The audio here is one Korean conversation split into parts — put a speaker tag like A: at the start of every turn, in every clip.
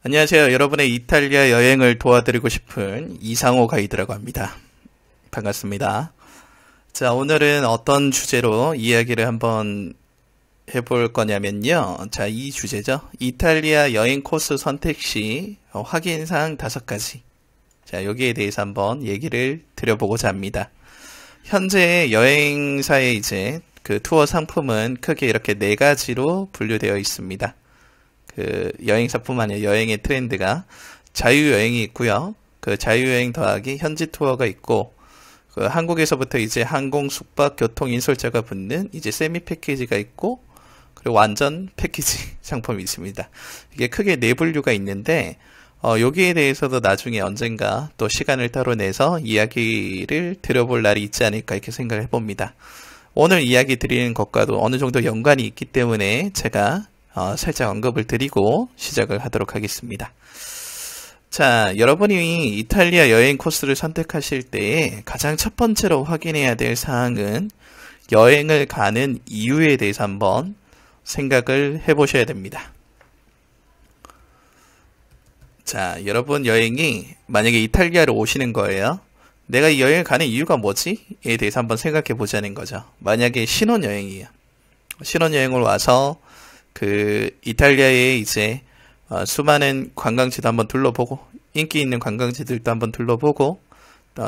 A: 안녕하세요. 여러분의 이탈리아 여행을 도와드리고 싶은 이상호 가이드라고 합니다. 반갑습니다. 자, 오늘은 어떤 주제로 이야기를 한번 해볼 거냐면요. 자, 이 주제죠. 이탈리아 여행 코스 선택 시 확인사항 5가지. 자, 여기에 대해서 한번 얘기를 드려보고자 합니다. 현재 여행사의 이제 그 투어 상품은 크게 이렇게 4가지로 분류되어 있습니다. 그 여행사뿐만 아니라 여행의 트렌드가 자유여행이 있고요. 그 자유여행 더하기 현지 투어가 있고, 그 한국에서부터 이제 항공, 숙박, 교통, 인솔자가 붙는 이제 세미 패키지가 있고, 그리고 완전 패키지 상품이 있습니다. 이게 크게 4분류가 있는데, 여기에 대해서도 나중에 언젠가 또 시간을 따로 내서 이야기를 드려볼 날이 있지 않을까 이렇게 생각을 해봅니다. 오늘 이야기 드리는 것과도 어느 정도 연관이 있기 때문에 제가 살짝 언급을 드리고 시작을 하도록 하겠습니다. 자, 여러분이 이탈리아 여행 코스를 선택하실 때 가장 첫 번째로 확인해야 될 사항은 여행을 가는 이유에 대해서 한번 생각을 해보셔야 됩니다. 자, 여러분 여행이 만약에 이탈리아로 오시는 거예요. 내가 이 여행을 가는 이유가 뭐지? 에 대해서 한번 생각해 보자는 거죠. 만약에 신혼여행이에요. 신혼여행을 와서 그 이탈리아에 이제 수많은 관광지도 한번 둘러보고, 인기 있는 관광지들도 한번 둘러보고,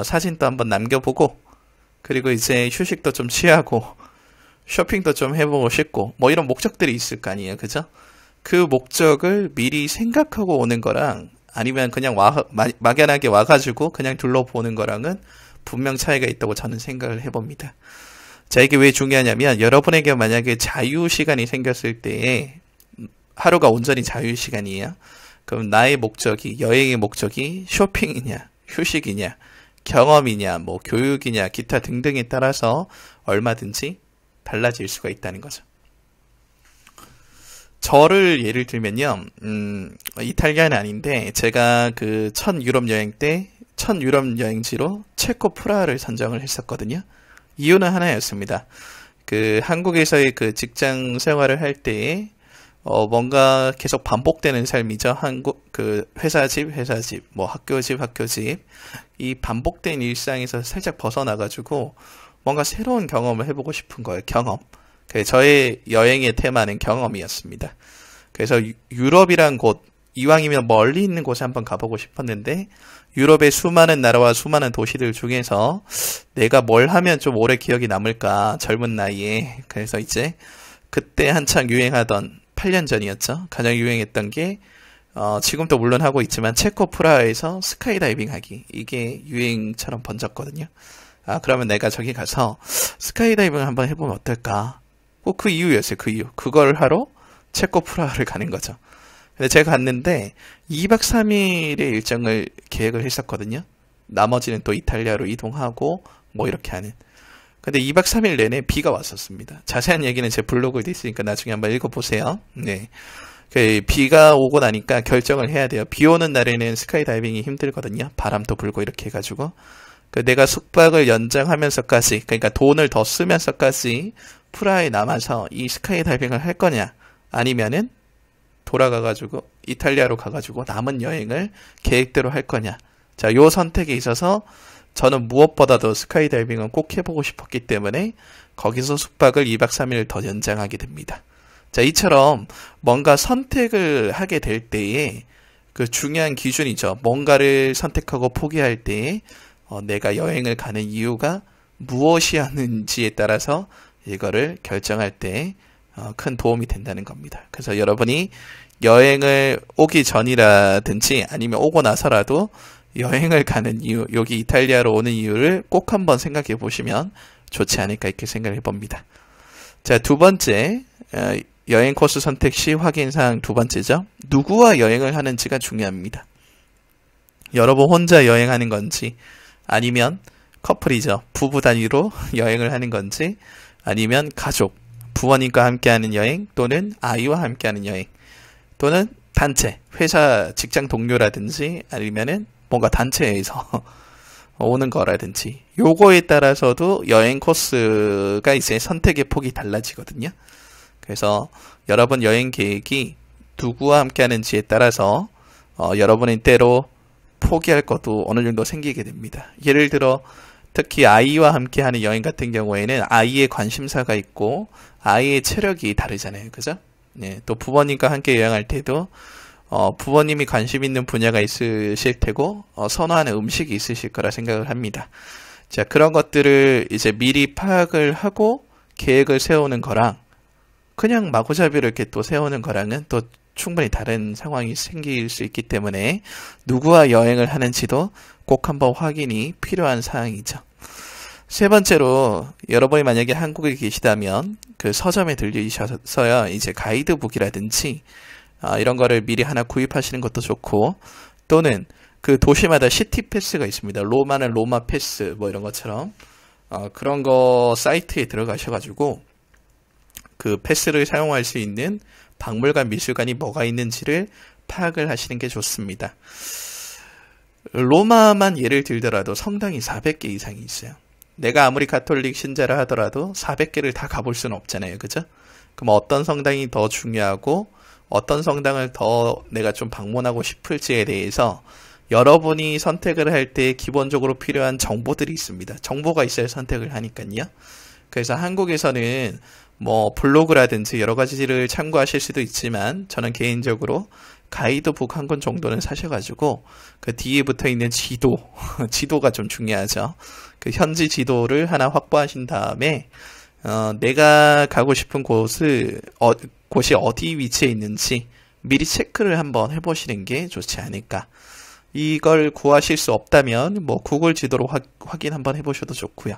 A: 사진도 한번 남겨보고, 그리고 이제 휴식도 좀 취하고 쇼핑도 좀 해보고 싶고, 뭐 이런 목적들이 있을 거 아니에요, 그죠? 그 목적을 미리 생각하고 오는 거랑 아니면 그냥 막연하게 와가지고 그냥 둘러보는 거랑은 분명 차이가 있다고 저는 생각을 해봅니다. 자, 이게 왜 중요하냐면, 여러분에게 만약에 자유시간이 생겼을 때에, 하루가 온전히 자유시간이에요. 그럼 나의 목적이, 여행의 목적이 쇼핑이냐, 휴식이냐, 경험이냐, 뭐 교육이냐, 기타 등등에 따라서 얼마든지 달라질 수가 있다는 거죠. 저를 예를 들면요, 이탈리아는 아닌데, 제가 그 첫 유럽 여행 때, 첫 유럽 여행지로 체코 프라하를 선정을 했었거든요. 이유는 하나였습니다. 그 한국에서의 그 직장 생활을 할 때에 뭔가 계속 반복되는 삶이죠. 한국 그 회사 집, 뭐 학교 집, 이 반복된 일상에서 살짝 벗어나가지고 뭔가 새로운 경험을 해보고 싶은 거예요. 경험. 저의 여행의 테마는 경험이었습니다. 그래서 유럽이란 곳, 이왕이면 멀리 있는 곳에 한번 가보고 싶었는데, 유럽의 수많은 나라와 수많은 도시들 중에서 내가 뭘 하면 좀 오래 기억이 남을까, 젊은 나이에. 그래서 이제 그때 한창 유행하던 8년 전이었죠. 가장 유행했던 게 지금도 물론 하고 있지만 체코 프라하에서 스카이다이빙 하기, 이게 유행처럼 번졌거든요. 아, 그러면 내가 저기 가서 스카이다이빙을 한번 해보면 어떨까. 꼭 그 이유였어요. 그 이유. 그걸 하러 체코 프라하를 가는 거죠. 근데 제가 갔는데 2박 3일의 일정을 계획을 했었거든요. 나머지는 또 이탈리아로 이동하고 뭐 이렇게 하는. 근데 2박 3일 내내 비가 왔었습니다. 자세한 얘기는 제 블로그에 있으니까 나중에 한번 읽어보세요. 네. 비가 오고 나니까 결정을 해야 돼요. 비 오는 날에는 스카이다이빙이 힘들거든요. 바람도 불고 이렇게 해가지고. 내가 숙박을 연장하면서까지, 그러니까 돈을 더 쓰면서까지 프라하에 남아서 이 스카이다이빙을 할 거냐, 아니면은 돌아가가지고 이탈리아로 가가지고 남은 여행을 계획대로 할 거냐. 자, 요 선택에 있어서 저는 무엇보다도 스카이다이빙은 꼭 해보고 싶었기 때문에 거기서 숙박을 2박 3일 더 연장하게 됩니다. 자, 이처럼 뭔가 선택을 하게 될 때에 그 중요한 기준이죠. 뭔가를 선택하고 포기할 때에 내가 여행을 가는 이유가 무엇이었는지에 따라서 이거를 결정할 때 큰 도움이 된다는 겁니다. 그래서 여러분이 여행을 오기 전이라든지 아니면 오고 나서라도 여행을 가는 이유, 여기 이탈리아로 오는 이유를 꼭 한번 생각해 보시면 좋지 않을까 이렇게 생각을 해봅니다. 자, 두 번째, 여행 코스 선택 시 확인사항 두 번째죠. 누구와 여행을 하는지가 중요합니다. 여러분 혼자 여행하는 건지, 아니면 커플이죠. 부부 단위로 여행을 하는 건지, 아니면 가족, 부모님과 함께하는 여행, 또는 아이와 함께하는 여행, 또는 단체, 회사 직장 동료라든지 아니면은 뭔가 단체에서 오는 거라든지, 요거에 따라서도 여행 코스가 이제 선택의 폭이 달라지거든요. 그래서 여러분 여행 계획이 누구와 함께 하는지에 따라서 여러분이 때로 포기할 것도 어느 정도 생기게 됩니다. 예를 들어 특히 아이와 함께 하는 여행 같은 경우에는 아이의 관심사가 있고 아이의 체력이 다르잖아요. 그죠? 네, 또 부모님과 함께 여행할 때도 부모님이 관심 있는 분야가 있으실 테고 선호하는 음식이 있으실 거라 생각을 합니다. 자, 그런 것들을 이제 미리 파악을 하고 계획을 세우는 거랑 그냥 마구잡이로 이렇게 또 세우는 거랑은 또 충분히 다른 상황이 생길 수 있기 때문에 누구와 여행을 하는지도 꼭 한번 확인이 필요한 사항이죠. 세 번째로 여러분이 만약에 한국에 계시다면 그 서점에 들리셔서요 이제 가이드북이라든지 이런 거를 미리 하나 구입하시는 것도 좋고, 또는 그 도시마다 시티 패스가 있습니다. 로마는 로마 패스 뭐 이런 것처럼 그런 거 사이트에 들어가셔가지고 그 패스를 사용할 수 있는 박물관, 미술관이 뭐가 있는지를 파악을 하시는 게 좋습니다. 로마만 예를 들더라도 성당이 400개 이상이 있어요. 내가 아무리 가톨릭 신자라 하더라도 400개를 다 가볼 수는 없잖아요. 그죠? 그럼 어떤 성당이 더 중요하고 어떤 성당을 더 내가 좀 방문하고 싶을지에 대해서 여러분이 선택을 할 때 기본적으로 필요한 정보들이 있습니다. 정보가 있어야 선택을 하니까요. 그래서 한국에서는 뭐 블로그라든지 여러 가지를 참고하실 수도 있지만 저는 개인적으로 가이드북 한 권 정도는 사셔가지고 그 뒤에 붙어 있는 지도가 좀 중요하죠. 그 현지 지도를 하나 확보하신 다음에 내가 가고 싶은 곳이 어디 위치에 있는지 미리 체크를 한번 해보시는 게 좋지 않을까. 이걸 구하실 수 없다면 뭐 구글 지도로 확인 한번 해보셔도 좋고요.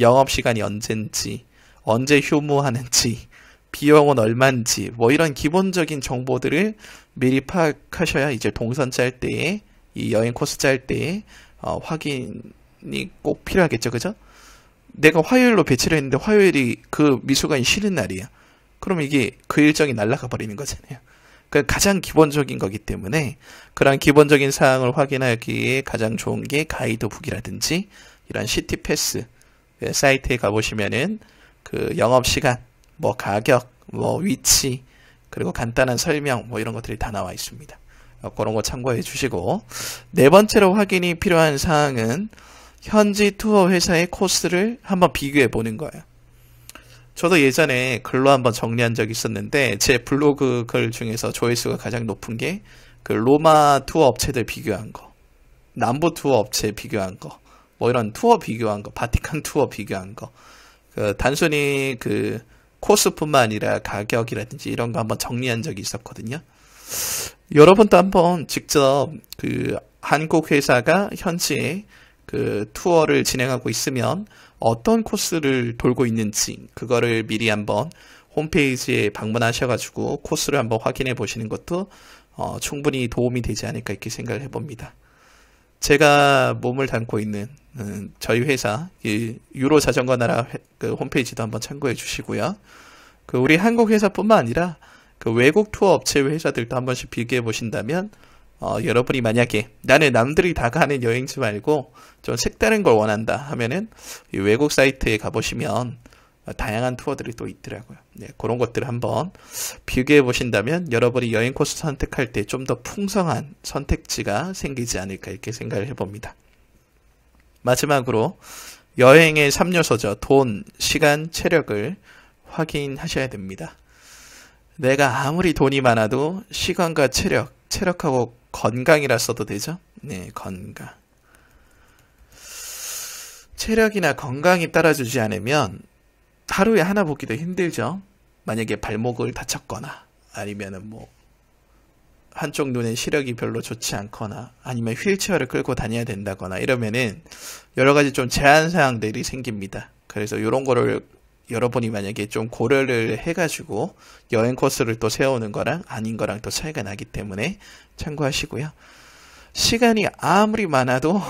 A: 영업시간이 언젠지, 언제 휴무하는지, 비용은 얼마인지 뭐 이런 기본적인 정보들을 미리 파악하셔야 이제 동선 짤 때에 이 여행 코스 짤 때에 확인이 꼭 필요하겠죠. 그죠? 내가 화요일로 배치를 했는데 화요일이 그 미술관이 쉬는 날이야. 그럼 이게 그 일정이 날아가 버리는 거잖아요. 그 가장 기본적인 거기 때문에 그런 기본적인 사항을 확인하기에 가장 좋은 게 가이드북이라든지 이런 시티 패스 사이트에 가보시면은 그 영업시간, 뭐 가격, 뭐 위치, 그리고 간단한 설명 뭐 이런 것들이 다 나와 있습니다. 그런 거 참고해 주시고, 네 번째로 확인이 필요한 사항은 현지 투어 회사의 코스를 한번 비교해 보는 거예요. 저도 예전에 글로 한번 정리한 적이 있었는데 제 블로그 글 중에서 조회수가 가장 높은 게 그 로마 투어 업체들 비교한 거, 남부 투어 업체 비교한 거, 뭐 이런 투어 비교한 거, 바티칸 투어 비교한 거, 그 단순히 그 코스뿐만 아니라 가격이라든지 이런 거 한번 정리한 적이 있었거든요. 여러분도 한번 직접 그 한국 회사가 현지에 그 투어를 진행하고 있으면 어떤 코스를 돌고 있는지 그거를 미리 한번 홈페이지에 방문하셔가지고 코스를 한번 확인해 보시는 것도 충분히 도움이 되지 않을까 이렇게 생각을 해봅니다. 제가 몸을 담고 있는 저희 회사 유로 자전거 나라 그 홈페이지도 한번 참고해 주시고요. 그 우리 한국 회사뿐만 아니라 그 외국 투어 업체 회사들도 한 번씩 비교해 보신다면 여러분이 만약에 나는 남들이 다 가는 여행지 말고 좀 색다른 걸 원한다 하면은 이 외국 사이트에 가보시면 다양한 투어들이 또 있더라고요. 네, 그런 것들을 한번 비교해 보신다면 여러분이 여행 코스 선택할 때 좀 더 풍성한 선택지가 생기지 않을까 이렇게 생각을 해봅니다. 마지막으로 여행의 3요소죠. 돈, 시간, 체력을 확인하셔야 됩니다. 내가 아무리 돈이 많아도 시간과 체력하고 건강이라 써도 되죠? 네, 건강. 체력이나 건강이 따라주지 않으면 하루에 하나 보기도 힘들죠. 만약에 발목을 다쳤거나 아니면은 뭐 한쪽 눈의 시력이 별로 좋지 않거나 아니면 휠체어를 끌고 다녀야 된다거나 이러면은 여러 가지 좀 제한 사항들이 생깁니다. 그래서 이런 거를 여러분이 만약에 좀 고려를 해가지고 여행 코스를 또 세우는 거랑 아닌 거랑 또 차이가 나기 때문에 참고하시고요. 시간이 아무리 많아도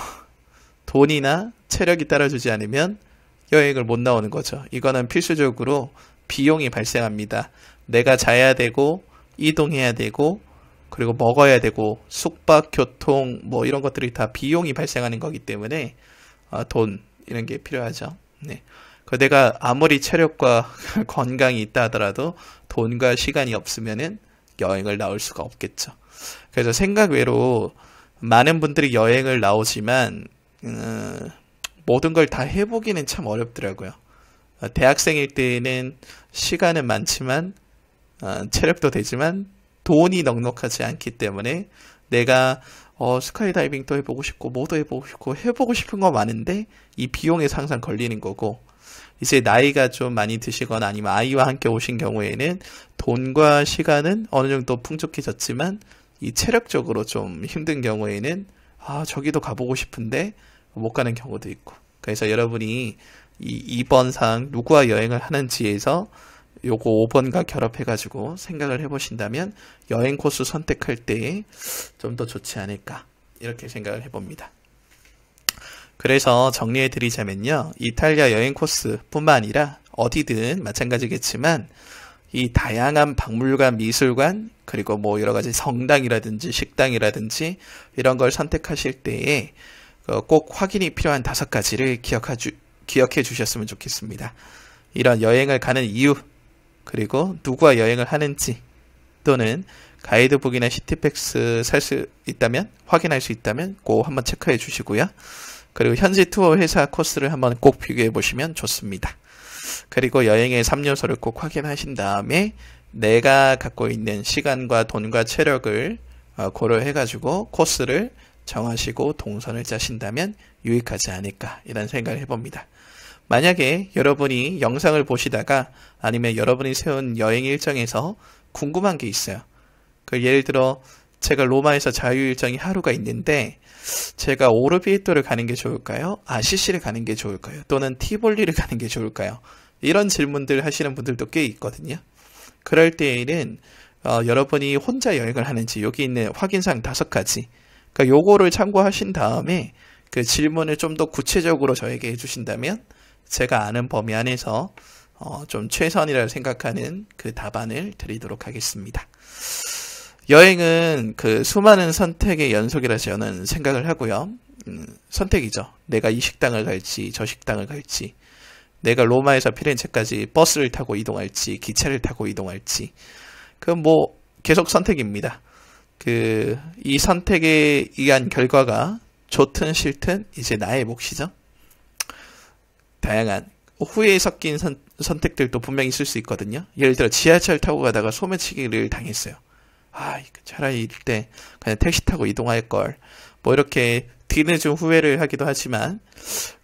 A: 돈이나 체력이 따라주지 않으면 여행을 못 나오는 거죠. 이거는 필수적으로 비용이 발생합니다. 내가 자야 되고 이동해야 되고 그리고 먹어야 되고 숙박, 교통 뭐 이런 것들이 다 비용이 발생하는 거기 때문에 돈 이런 게 필요하죠. 네. 그 내가 아무리 체력과 건강이 있다 하더라도 돈과 시간이 없으면은 여행을 나올 수가 없겠죠. 그래서 생각 외로 많은 분들이 여행을 나오지만 모든 걸 다 해보기는 참 어렵더라고요. 대학생일 때는 시간은 많지만 체력도 되지만 돈이 넉넉하지 않기 때문에 내가 스카이다이빙도 해보고 싶고 뭐도 해보고 싶은 거 많은데 이 비용에서 항상 걸리는 거고, 이제 나이가 좀 많이 드시거나 아니면 아이와 함께 오신 경우에는 돈과 시간은 어느 정도 풍족해졌지만 이 체력적으로 좀 힘든 경우에는 저기도 가보고 싶은데 못 가는 경우도 있고, 그래서 여러분이 이 2번상 누구와 여행을 하는지에서 요거 5번과 결합해가지고 생각을 해보신다면 여행 코스 선택할 때 좀 더 좋지 않을까, 이렇게 생각을 해봅니다. 그래서 정리해드리자면요, 이탈리아 여행 코스 뿐만 아니라 어디든 마찬가지겠지만 이 다양한 박물관, 미술관, 그리고 뭐 여러가지 성당이라든지 식당이라든지 이런 걸 선택하실 때에 꼭 확인이 필요한 5가지를 기억해 주셨으면 좋겠습니다. 이런 여행을 가는 이유, 그리고 누구와 여행을 하는지, 또는 가이드북이나 시티팩스 살 수 있다면, 확인할 수 있다면 꼭 한번 체크해 주시고요. 그리고 현지 투어 회사 코스를 한번 꼭 비교해 보시면 좋습니다. 그리고 여행의 3요소를 꼭 확인하신 다음에 내가 갖고 있는 시간과 돈과 체력을 고려해 가지고 코스를 정하시고 동선을 짜신다면 유익하지 않을까, 이런 생각을 해봅니다. 만약에 여러분이 영상을 보시다가 아니면 여러분이 세운 여행 일정에서 궁금한 게 있어요. 예를 들어 제가 로마에서 자유일정이 하루가 있는데 제가 오르비에토를 가는 게 좋을까요? 아시시를 가는 게 좋을까요? 또는 티볼리를 가는 게 좋을까요? 이런 질문들 하시는 분들도 꽤 있거든요. 그럴 때에는 여러분이 혼자 여행을 하는지 여기 있는 확인사항 5가지, 그러니까 요거를 참고하신 다음에 그 질문을 좀 더 구체적으로 저에게 해주신다면 제가 아는 범위 안에서 좀 최선이라고 생각하는 그 답안을 드리도록 하겠습니다. 여행은 그 수많은 선택의 연속이라 저는 생각을 하고요. 선택이죠. 내가 이 식당을 갈지 저 식당을 갈지, 내가 로마에서 피렌체까지 버스를 타고 이동할지 기차를 타고 이동할지, 뭐 계속 선택입니다. 이 선택에 의한 결과가 좋든 싫든 이제 나의 몫이죠. 다양한 후회에 섞인 선택들도 분명히 있을 수 있거든요. 예를 들어 지하철 타고 가다가 소매치기를 당했어요. 차라리 이럴 때 그냥 택시 타고 이동할 걸, 뭐 이렇게 뒤늦은 후회를 하기도 하지만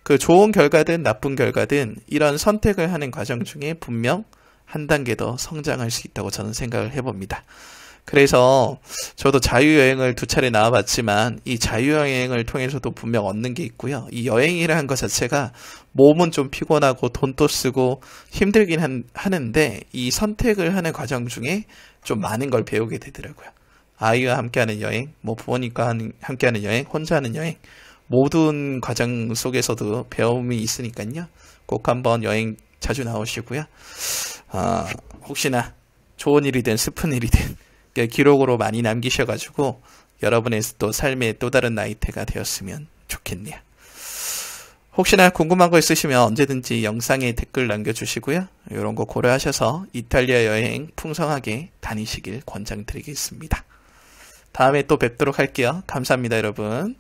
A: 그 좋은 결과든 나쁜 결과든 이런 선택을 하는 과정 중에 분명 한 단계 더 성장할 수 있다고 저는 생각을 해봅니다. 그래서 저도 자유여행을 2차례 나와봤지만 이 자유여행을 통해서도 분명 얻는 게 있고요. 이 여행이라는 것 자체가 몸은 좀 피곤하고 돈도 쓰고 힘들긴 하는데 이 선택을 하는 과정 중에 좀 많은 걸 배우게 되더라고요. 아이와 함께하는 여행, 뭐 부모님과 함께하는 여행, 혼자 하는 여행, 모든 과정 속에서도 배움이 있으니까요. 꼭 한번 여행 자주 나오시고요. 혹시나 좋은 일이든 슬픈 일이든 기록으로 많이 남기셔가지고 여러분의 또 삶의 또 다른 나이테가 되었으면 좋겠네요. 혹시나 궁금한 거 있으시면 언제든지 영상에 댓글 남겨주시고요. 이런 거 고려하셔서 이탈리아 여행 풍성하게 다니시길 권장드리겠습니다. 다음에 또 뵙도록 할게요. 감사합니다, 여러분.